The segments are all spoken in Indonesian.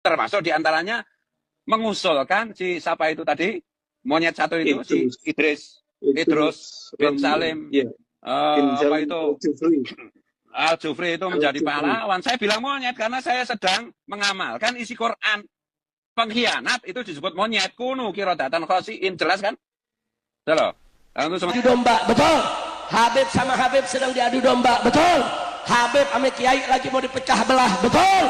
termasuk diantaranya mengusulkan si siapa itu tadi monyet satu itu si Idrus bin Salim, apa itu Al-Jufri itu menjadi pahlawan. Saya bilang monyet karena saya sedang mengamalkan isi Quran. Pengkhianat itu disebut monyet. Kunu kirodatan khosiin, jelas kan? Betul. Adu domba, betul. Habib sama Habib sedang diadu domba, betul. Habib sama Kiai lagi mau dipecah belah, betul.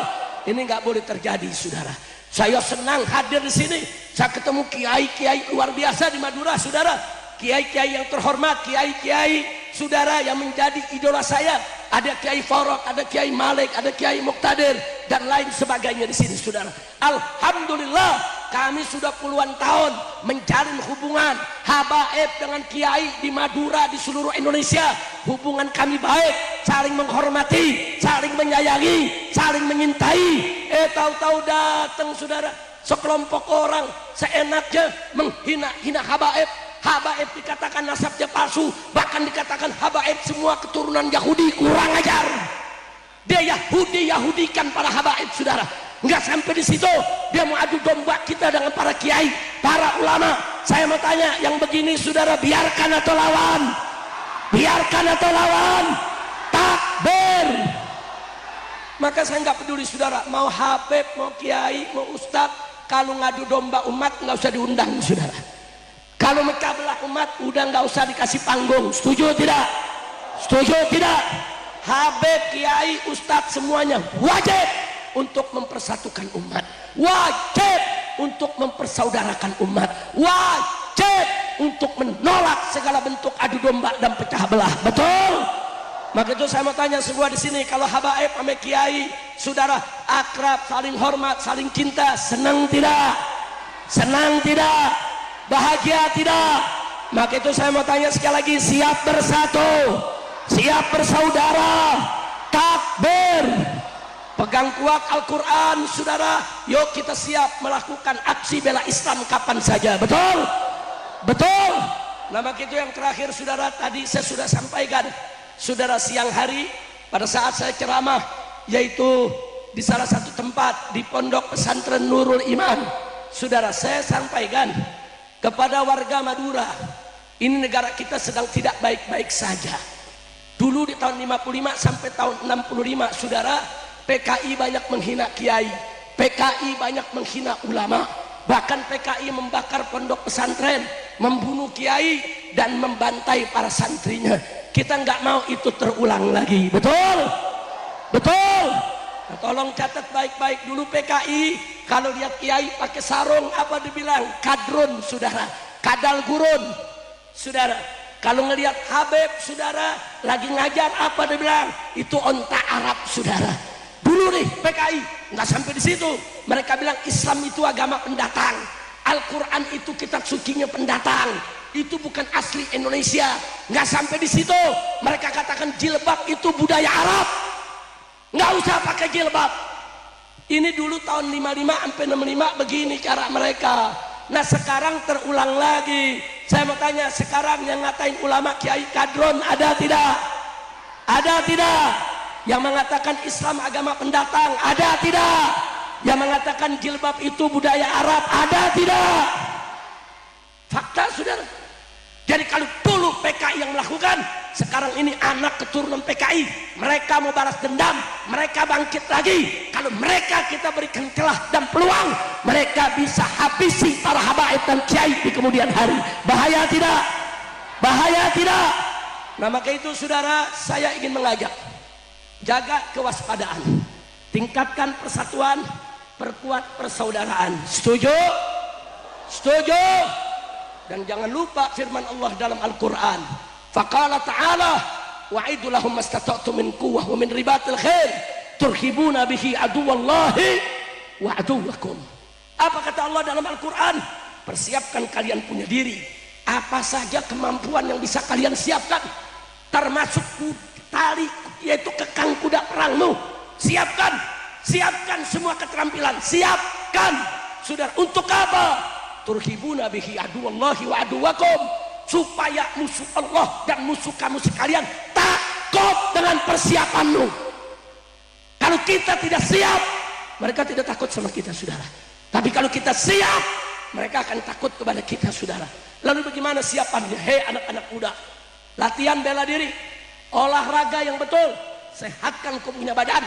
Ini nggak boleh terjadi, saudara. Saya senang hadir di sini. Saya ketemu kiai-kiai luar biasa di Madura, saudara. Kiai-kiai yang terhormat, kiai-kiai saudara yang menjadi idola saya. Ada Kiai Farok, ada Kiai Malik, ada Kiai Muqtadir dan lain sebagainya di sini, saudara. Alhamdulillah, kami sudah puluhan tahun menjalin hubungan habaib dengan kiai di Madura, di seluruh Indonesia. Hubungan kami baik, saling menghormati, saling menyayangi, saling menyintai. Tahu-tahu datang, saudara, sekelompok orang seenaknya menghina-hina habaib. Habaib dikatakan nasabnya palsu, bahkan dikatakan habaib semua keturunan Yahudi, kurang ajar. Dia Yahudikan para habaib, saudara. Nggak sampai di situ, dia mau adu domba kita dengan para kiai, para ulama. Saya mau tanya, yang begini saudara biarkan atau lawan? Biarkan atau lawan? Takbir. Maka saya nggak peduli, saudara, mau habib, mau kiai, mau ustadz, kalau ngadu domba umat nggak usah diundang, saudara. Kalau mecah belah umat udah nggak usah dikasih panggung. Setuju tidak? Setuju tidak? Habib, kiai, ustadz semuanya wajib untuk mempersatukan umat, wajib untuk mempersaudarakan umat, wajib untuk menolak segala bentuk adu domba dan pecah belah. Betul? Maka itu saya mau tanya semua di sini, kalau habaib sama kiai saudara akrab, saling hormat, saling cinta, senang tidak? Senang tidak? Bahagia tidak? Maka itu saya mau tanya sekali lagi, siap bersatu, siap bersaudara, takbir, pegang kuat Al-Quran, saudara. Yuk kita siap melakukan aksi bela Islam kapan saja. Betul? Betul? Nah, maka itu yang terakhir, saudara, tadi saya sudah sampaikan, saudara, siang hari pada saat saya ceramah, yaitu di salah satu tempat di Pondok Pesantren Nurul Iman, saudara, saya sampaikan kepada warga Madura, ini negara kita sedang tidak baik-baik saja. Dulu di tahun 55 sampai tahun 65, saudara, PKI banyak menghina kiai, PKI banyak menghina ulama, bahkan PKI membakar pondok pesantren, membunuh kiai dan membantai para santrinya. Kita nggak mau itu terulang lagi. Betul? Betul? Nah, tolong catat baik-baik dulu, PKI kalau lihat kiai pakai sarung apa dibilang? Kadrun, saudara. Kadal gurun, saudara. Kalau ngelihat Habib, saudara, lagi ngajar apa dibilang? Itu onta Arab, saudara. Dulu nih PKI nggak sampai di situ. Mereka bilang Islam itu agama pendatang, Al-Quran itu kitab sucinya pendatang, itu bukan asli Indonesia. Nggak sampai di situ, mereka katakan jilbab itu budaya Arab, nggak usah pakai jilbab. Ini dulu tahun 55 sampai 65 begini cara mereka. Nah sekarang terulang lagi. Saya mau tanya, sekarang yang ngatain ulama kiai kadron ada tidak? Ada tidak? Yang mengatakan Islam agama pendatang ada tidak? Yang mengatakan jilbab itu budaya Arab ada tidak? Fakta, saudara. Jadi kalau dulu PKI yang melakukan, sekarang ini anak keturunan PKI, mereka mau balas dendam, mereka bangkit lagi. Kalau mereka kita berikan celah dan peluang, mereka bisa habisi para habaib dan kiai di kemudian hari. Bahaya tidak? Bahaya tidak? Nah maka itu, saudara, saya ingin mengajak, jaga kewaspadaan, tingkatkan persatuan, perkuat persaudaraan. Setuju? Setuju? Dan jangan lupa firman Allah dalam Al-Quran, faqala ta'ala wa'idu lahum mastata'tum min quwwah wa min ribatil khair turhibuna bihi aduwallahi wa aduwakum. Apa kata Allah dalam Al-Quran? Persiapkan kalian punya diri, apa saja kemampuan yang bisa kalian siapkan, termasuk tali, yaitu kekang kuda perangmu. Siapkan, siapkan semua keterampilan, siapkan. Sudah, untuk apa? Turhibuna bihi aduwallahi wa aduwakum, supaya musuh Allah dan musuh kamu sekalian takut dengan persiapanmu. Kalau kita tidak siap, mereka tidak takut sama kita, saudara. Tapi kalau kita siap, mereka akan takut kepada kita, saudara. Lalu bagaimana siapannya? Hei anak-anak muda, latihan bela diri, olahraga yang betul, sehatkan kau punya badan,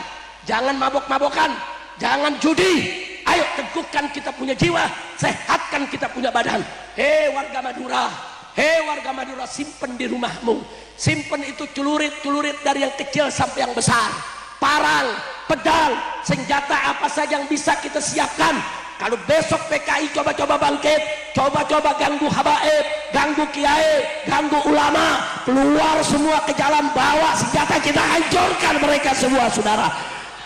jangan mabok-mabokan, jangan judi. Ayo teguhkan kita punya jiwa, sehatkan kita punya badan. Hei warga Madura, hei warga Madura, simpen di rumahmu, simpen itu celurit-celurit dari yang kecil sampai yang besar, parang, pedang, senjata apa saja yang bisa kita siapkan. Kalau besok PKI coba-coba bangkit, coba-coba ganggu habaib, ganggu kiai, ganggu ulama, keluar semua ke jalan, bawa senjata, kita hancurkan mereka semua, saudara.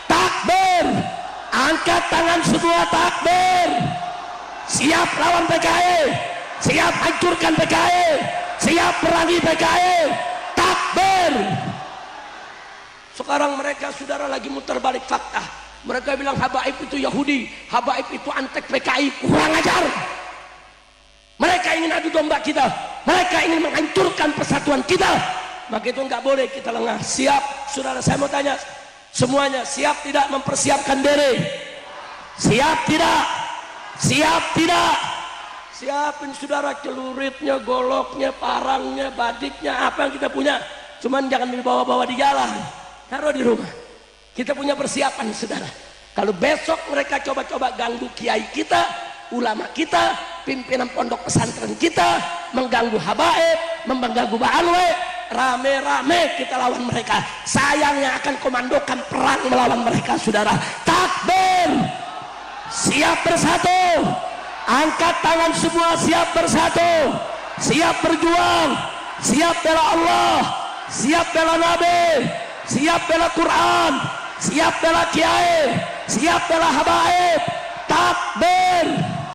Takbir, angkat tangan semua, takbir. Siap lawan PKI, siap hancurkan PKI, siap perangi PKI, takbir. Sekarang mereka, saudara, lagi muter balik fakta. Mereka bilang habaib itu Yahudi, habaib itu antek PKI, kurang ajar. Mereka ingin adu domba kita, mereka ingin menghancurkan persatuan kita. Maka itu nggak boleh kita lengah. Siap, saudara, saya mau tanya semuanya, siap tidak mempersiapkan diri? Siap tidak? Siap tidak? Siapin, saudara, celuritnya, goloknya, parangnya, badiknya, apa yang kita punya. Cuman jangan dibawa-bawa di jalan, taruh di rumah. Kita punya persiapan, saudara. Kalau besok mereka coba-coba ganggu kiai kita, ulama kita, pimpinan pondok pesantren kita, mengganggu habaib, mengganggu ba'alwe, rame-rame kita lawan mereka. Sayangnya akan komandokan perang melawan mereka, saudara. Takbir, siap bersatu, angkat tangan semua, siap bersatu, siap berjuang, siap bela Allah, siap bela Nabi, siap bela Quran, siap bela kiai, siap bela habaib. Takbir.